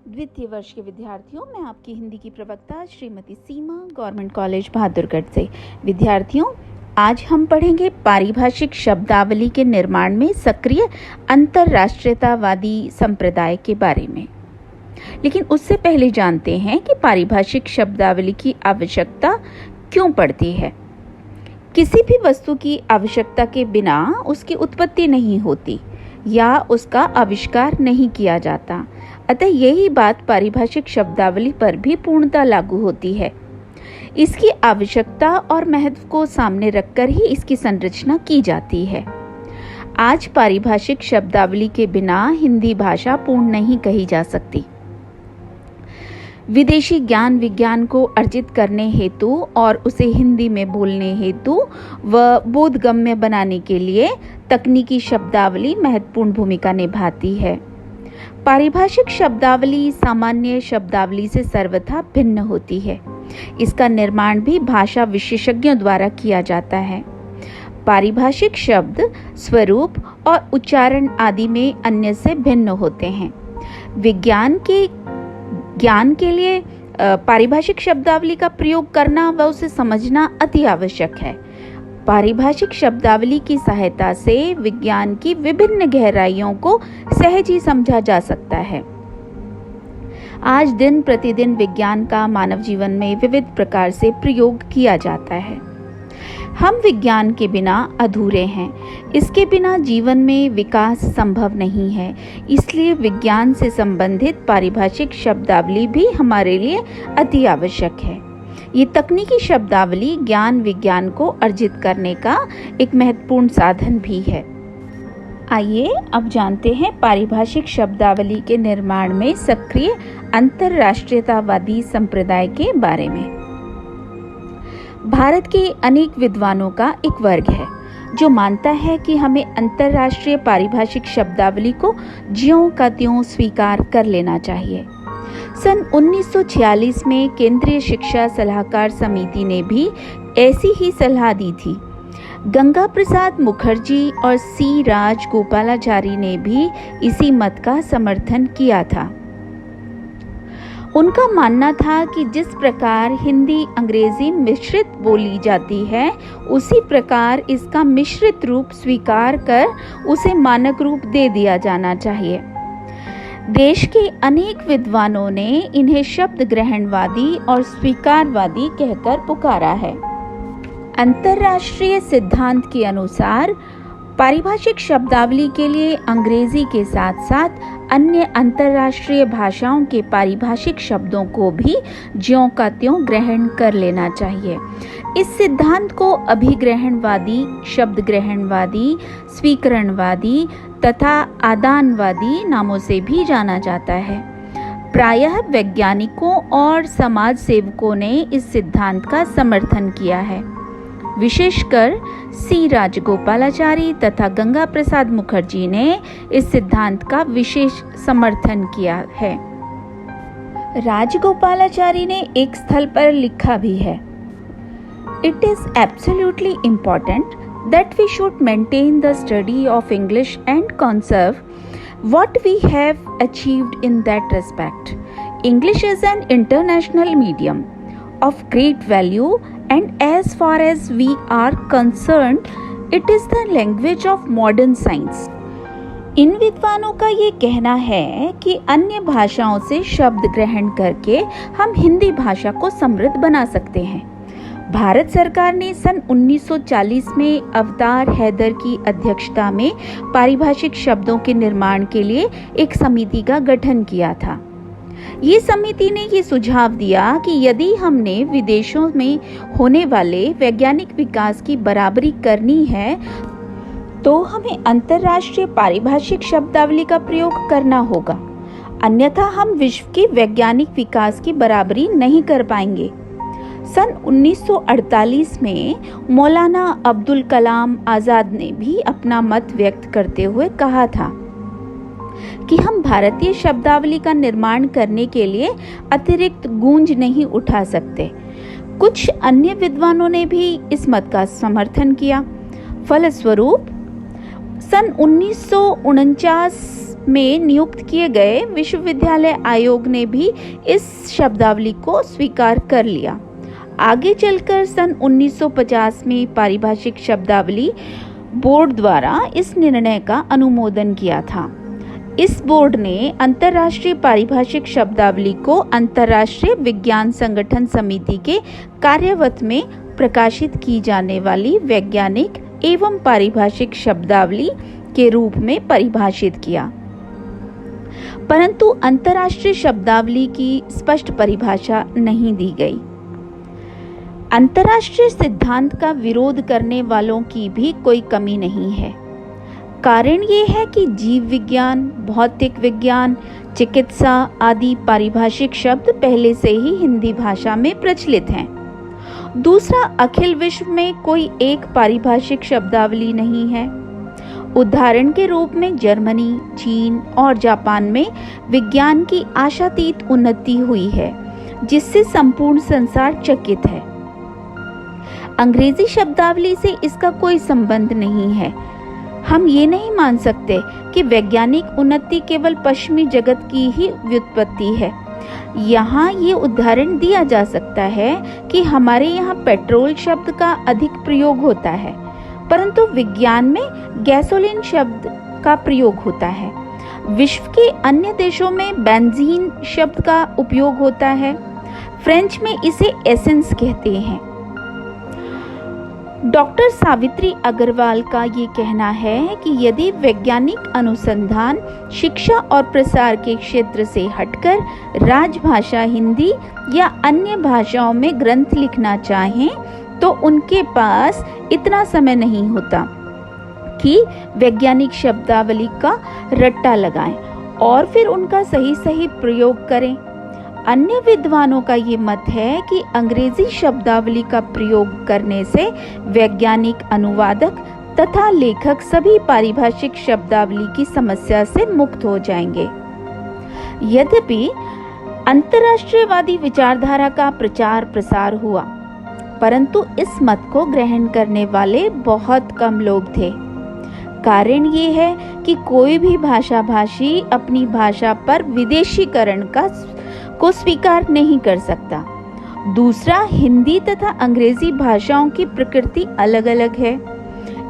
द्वितीय वर्ष के विद्यार्थियों, मैं आपकी हिंदी की प्रवक्ता श्रीमती सीमा, गवर्नमेंट कॉलेज बहादुरगढ़ से। विद्यार्थियों, आज हम पढ़ेंगे पारिभाषिक शब्दावली के निर्माण में सक्रिय अंतरराष्ट्रीयतावादी संप्रदाय के बारे में। लेकिन उससे पहले जानते हैं कि पारिभाषिक शब्दावली की आवश्यकता क्यों पड़ती है। किसी भी वस्तु की आवश्यकता के बिना उसकी उत्पत्ति नहीं होती या उसका आविष्कार नहीं किया जाता। अतः यही बात पारिभाषिक शब्दावली पर भी पूर्णतः लागू होती है। इसकी आवश्यकता और महत्व को सामने रखकर ही इसकी संरचना की जाती है। आज पारिभाषिक शब्दावली के बिना हिंदी भाषा पूर्ण नहीं कही जा सकती। विदेशी ज्ञान विज्ञान को अर्जित करने हेतु और उसे हिंदी में बोलने हेतु व बोधगम्य बनाने के लिए तकनीकी शब्दावली महत्वपूर्ण भूमिका निभाती है। पारिभाषिक शब्दावली सामान्य शब्दावली से सर्वथा भिन्न होती है। इसका निर्माण भी भाषा विशेषज्ञों द्वारा किया जाता है। पारिभाषिक शब्द स्वरूप और उच्चारण आदि में अन्य से भिन्न होते हैं। विज्ञान के ज्ञान के लिए पारिभाषिक शब्दावली का प्रयोग करना व उसे समझना अति आवश्यक है। पारिभाषिक शब्दावली की सहायता से विज्ञान की विभिन्न गहराइयों को सहज ही समझा जा सकता है। आज दिन प्रतिदिन विज्ञान का मानव जीवन में विविध प्रकार से प्रयोग किया जाता है। हम विज्ञान के बिना अधूरे हैं। इसके बिना जीवन में विकास संभव नहीं है। इसलिए विज्ञान से संबंधित पारिभाषिक शब्दावली भी हमारे लिए अति आवश्यक है। ये तकनीकी शब्दावली ज्ञान विज्ञान को अर्जित करने का एक महत्वपूर्ण साधन भी है। आइए अब जानते हैं पारिभाषिक शब्दावली के निर्माण में सक्रिय अंतरराष्ट्रीयतावादी संप्रदाय के बारे में। भारत के अनेक विद्वानों का एक वर्ग है जो मानता है कि हमें अंतरराष्ट्रीय पारिभाषिक शब्दावली को ज्यों का त्यों स्वीकार कर लेना चाहिए। सन 1946 में केंद्रीय शिक्षा सलाहकार समिति ने भी ऐसी ही सलाह दी थी। गंगा प्रसाद मुखर्जी और सी राजगोपालाचारी ने भी इसी मत का समर्थन किया था। उनका मानना था कि जिस प्रकार हिंदी अंग्रेजी मिश्रित बोली जाती है, उसी प्रकार इसका मिश्रित रूप स्वीकार कर उसे मानक रूप दे दिया जाना चाहिए। देश के अनेक विद्वानों ने इन्हें शब्द ग्रहणवादी और स्वीकारवादी कहकर पुकारा है। अंतरराष्ट्रीय सिद्धांत के अनुसार पारिभाषिक शब्दावली के लिए अंग्रेजी के साथ साथ अन्य अंतरराष्ट्रीय भाषाओं के पारिभाषिक शब्दों को भी ज्यों का त्यों ग्रहण कर लेना चाहिए। इस सिद्धांत को अभिग्रहणवादी, शब्द ग्रहणवादी, स्वीकरणवादी तथा आदानवादी नामों से भी जाना जाता है। प्रायः वैज्ञानिकों और समाज सेवकों ने इस सिद्धांत का समर्थन किया है। विशेषकर सी राजगोपालाचारी तथा गंगा प्रसाद मुखर्जी ने इस सिद्धांत का विशेष समर्थन किया है। राजगोपालाचारी ने एक स्थल पर लिखा भी है, It is absolutely important that we should maintain the study of English and conserve what we have achieved in that respect. English is an international medium of great value, and as far as we are concerned, it is the language of modern science. इन विद्वानों का ये कहना है कि अन्य भाषाओं से शब्द ग्रहण करके हम हिंदी भाषा को समृद्ध बना सकते हैं। भारत सरकार ने सन 1940 में अवतार हैदर की अध्यक्षता में पारिभाषिक शब्दों के निर्माण के लिए एक समिति का गठन किया था। ये समिति ने ये सुझाव दिया कि यदि हमने विदेशों में होने वाले वैज्ञानिक विकास की बराबरी करनी है, तो हमें अंतरराष्ट्रीय पारिभाषिक शब्दावली का प्रयोग करना होगा, अन्यथा हम विश्व के वैज्ञानिक विकास की बराबरी नहीं कर पाएंगे। सन 1948 में मौलाना अब्दुल कलाम आजाद ने भी अपना मत व्यक्त करते हुए कहा था कि हम भारतीय शब्दावली का निर्माण करने के लिए अतिरिक्त गूंज नहीं उठा सकते। कुछ अन्य विद्वानों ने भी इस मत का समर्थन किया। फलस्वरूप सन 1949 में नियुक्त किए गए विश्वविद्यालय आयोग ने भी इस शब्दावली को स्वीकार कर लिया। आगे चलकर सन 1950 में पारिभाषिक शब्दावली बोर्ड द्वारा इस निर्णय का अनुमोदन किया था। इस बोर्ड ने अंतर्राष्ट्रीय पारिभाषिक शब्दावली को अंतर्राष्ट्रीय विज्ञान संगठन समिति के कार्यवत में प्रकाशित की जाने वाली वैज्ञानिक एवं पारिभाषिक शब्दावली के रूप में परिभाषित किया, परंतु अंतर्राष्ट्रीय शब्दावली की स्पष्ट परिभाषा नहीं दी गई। अंतर्राष्ट्रीय सिद्धांत का विरोध करने वालों की भी कोई कमी नहीं है। कारण ये है कि जीव विज्ञान, भौतिक विज्ञान, चिकित्सा आदि पारिभाषिक शब्द पहले से ही हिंदी भाषा में प्रचलित हैं। दूसरा, अखिल विश्व में कोई एक पारिभाषिक शब्दावली नहीं है। उदाहरण के रूप में जर्मनी, चीन और जापान में विज्ञान की आशातीत उन्नति हुई है, जिससे संपूर्ण संसार चकित है। अंग्रेजी शब्दावली से इसका कोई संबंध नहीं है। हम ये नहीं मान सकते कि वैज्ञानिक उन्नति केवल पश्चिमी जगत की ही व्युत्पत्ति है। यहाँ ये उदाहरण दिया जा सकता है कि हमारे यहाँ पेट्रोल शब्द का अधिक प्रयोग होता है, परंतु विज्ञान में गैसोलीन शब्द का प्रयोग होता है। विश्व के अन्य देशों में बेंजीन शब्द का उपयोग होता है। फ्रेंच में इसे एसेंस कहते हैं। डॉक्टर सावित्री अग्रवाल का ये कहना है कि यदि वैज्ञानिक अनुसंधान शिक्षा और प्रसार के क्षेत्र से हटकर राजभाषा हिंदी या अन्य भाषाओं में ग्रंथ लिखना चाहें, तो उनके पास इतना समय नहीं होता कि वैज्ञानिक शब्दावली का रट्टा लगाएं और फिर उनका सही प्रयोग करें। अन्य विद्वानों का ये मत है कि अंग्रेजी शब्दावली का प्रयोग करने से वैज्ञानिक अनुवादक तथा लेखक सभी पारिभाषिक शब्दावली की समस्या से मुक्त हो जाएंगे। यद्यपि अंतर्राष्ट्रीयवादी विचारधारा का प्रचार प्रसार हुआ, परंतु इस मत को ग्रहण करने वाले बहुत कम लोग थे। कारण ये है कि कोई भी भाषाभाषी अपनी भाषा पर विदेशीकरण को स्वीकार नहीं कर सकता। दूसरा, हिंदी तथा अंग्रेजी भाषाओं की प्रकृति अलग अलग है।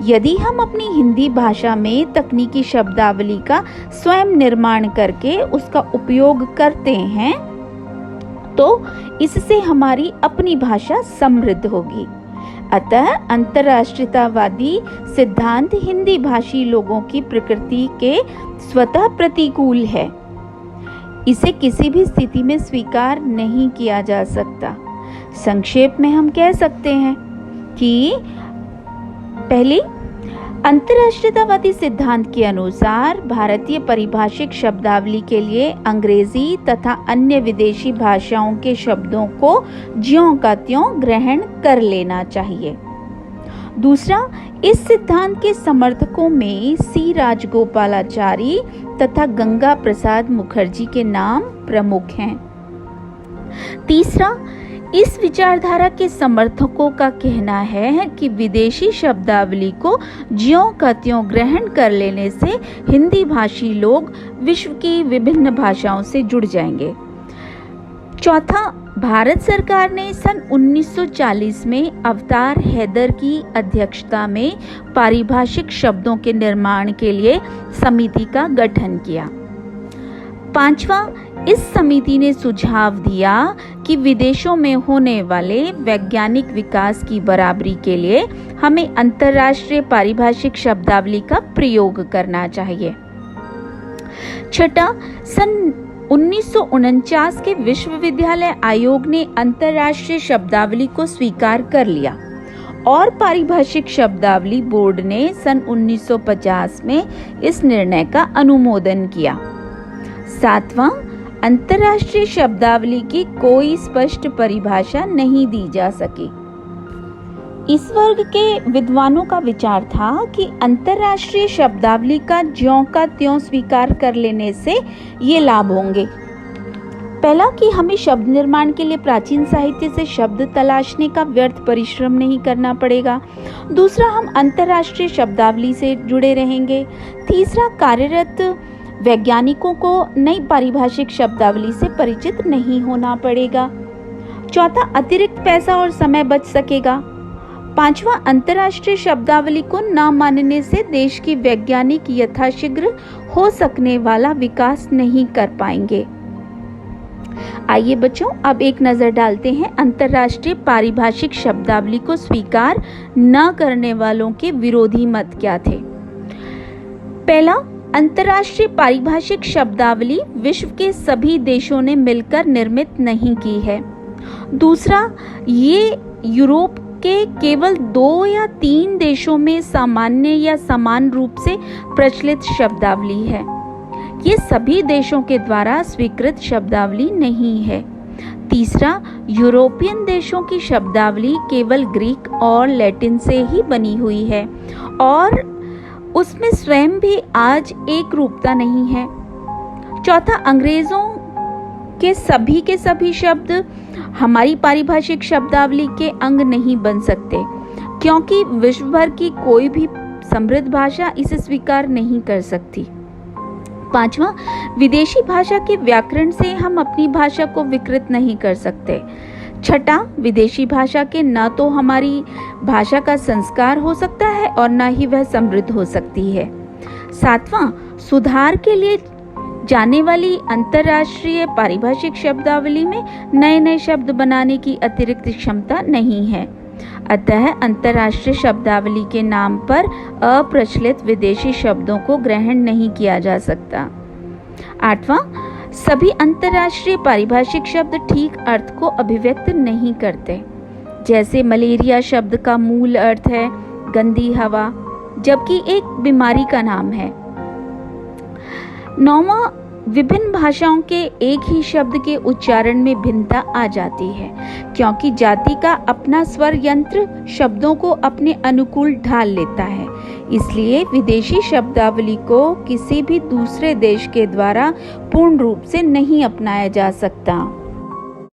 यदि हम अपनी हिंदी भाषा में तकनीकी शब्दावली का स्वयं निर्माण करके उसका उपयोग करते हैं, तो इससे हमारी अपनी भाषा समृद्ध होगी। अतः अंतर्राष्ट्रीयतावादी सिद्धांत हिंदी भाषी लोगों की प्रकृति के स्वतः प्रतिकूल है। इसे किसी भी स्थिति में स्वीकार नहीं किया जा सकता। संक्षेप में हम कह सकते हैं कि पहली, अंतर्राष्ट्रीयतावादी सिद्धांत के अनुसार भारतीय पारिभाषिक शब्दावली के लिए अंग्रेजी तथा अन्य विदेशी भाषाओं के शब्दों को ज्यों का त्यों ग्रहण कर लेना चाहिए। दूसरा, इस सिद्धांत के समर्थकों में सी राजगोपालाचारी तथा गंगा प्रसाद मुखर्जी के नाम प्रमुख हैं। तीसरा, इस विचारधारा के समर्थकों का कहना है कि विदेशी शब्दावली को ज्यों का त्यों ग्रहण कर लेने से हिंदी भाषी लोग विश्व की विभिन्न भाषाओं से जुड़ जाएंगे। चौथा, भारत सरकार ने सन 1940 में अवतार हैदर की अध्यक्षता में पारिभाषिक शब्दों के निर्माण के लिए समिति का गठन किया। पांचवा, इस समिति ने सुझाव दिया कि विदेशों में होने वाले वैज्ञानिक विकास की बराबरी के लिए हमें अंतर्राष्ट्रीय पारिभाषिक शब्दावली का प्रयोग करना चाहिए। छठा, सन 1949 के विश्वविद्यालय आयोग ने अंतर्राष्ट्रीय शब्दावली को स्वीकार कर लिया और पारिभाषिक शब्दावली बोर्ड ने सन 1950 में इस निर्णय का अनुमोदन किया। सातवां, अंतर्राष्ट्रीय शब्दावली की कोई स्पष्ट परिभाषा नहीं दी जा सकी। इस वर्ग के विद्वानों का विचार था कि अंतर्राष्ट्रीय शब्दावली का ज्यों का त्यों स्वीकार कर लेने से ये लाभ होंगे। पहला, कि हमें शब्द निर्माण के लिए प्राचीन साहित्य से शब्द तलाशने का व्यर्थ परिश्रम नहीं करना पड़ेगा। दूसरा, हम अंतर्राष्ट्रीय शब्दावली से जुड़े रहेंगे। तीसरा, कार्यरत वैज्ञानिकों को नई पारिभाषिक शब्दावली से परिचित नहीं होना पड़ेगा। चौथा, अतिरिक्त पैसा और समय बच सकेगा। पांचवा, अंतर्राष्ट्रीय शब्दावली को न मानने से देश की वैज्ञानिक यथाशीघ्र हो सकने वाला विकास नहीं कर पाएंगे। आइए बच्चों, अब एक नजर डालते हैं अंतर्राष्ट्रीय पारिभाषिक शब्दावली को स्वीकार न करने वालों के विरोधी मत क्या थे। पहला, अंतर्राष्ट्रीय पारिभाषिक शब्दावली विश्व के सभी देशों ने मिलकर निर्मित नहीं की है। दूसरा, ये यूरोप के केवल 2 या 3 देशों में सामान्य या समान रूप से प्रचलित शब्दावली है। ये सभी देशों के द्वारा स्वीकृत शब्दावली नहीं है। तीसरा, यूरोपियन देशों की शब्दावली केवल ग्रीक और लैटिन से ही बनी हुई है और उसमें स्वयं भी आज एक रूपता नहीं है। चौथा, अंग्रेजों के सभी शब्द हमारी पारिभाषिक शब्दावली के अंग नहीं बन सकते, क्योंकि विश्व भर की कोई भी समृद्ध भाषा इसे स्वीकार नहीं कर सकती। पांचवा, विदेशी भाषा के व्याकरण से हम अपनी भाषा को विकृत नहीं कर सकते। छठा, विदेशी भाषा के न तो हमारी भाषा का संस्कार हो सकता है और न ही वह समृद्ध हो सकती है। सातवां, सुधार के लिए जाने वाली अंतर्राष्ट्रीय पारिभाषिक शब्दावली में नए नए शब्द बनाने की अतिरिक्त क्षमता नहीं है। अतः अंतर्राष्ट्रीय शब्दावली के नाम पर अप्रचलित विदेशी शब्दों को ग्रहण नहीं किया जा सकता। आठवां, सभी अंतर्राष्ट्रीय पारिभाषिक शब्द ठीक अर्थ को अभिव्यक्त नहीं करते। जैसे मलेरिया शब्द का मूल अर्थ है गंदी हवा, जबकि एक बीमारी का नाम है। नौवां, विभिन्न भाषाओं के एक ही शब्द के उच्चारण में भिन्नता आ जाती है, क्योंकि जाति का अपना स्वर यंत्र शब्दों को अपने अनुकूल ढाल लेता है। इसलिए विदेशी शब्दावली को किसी भी दूसरे देश के द्वारा पूर्ण रूप से नहीं अपनाया जा सकता।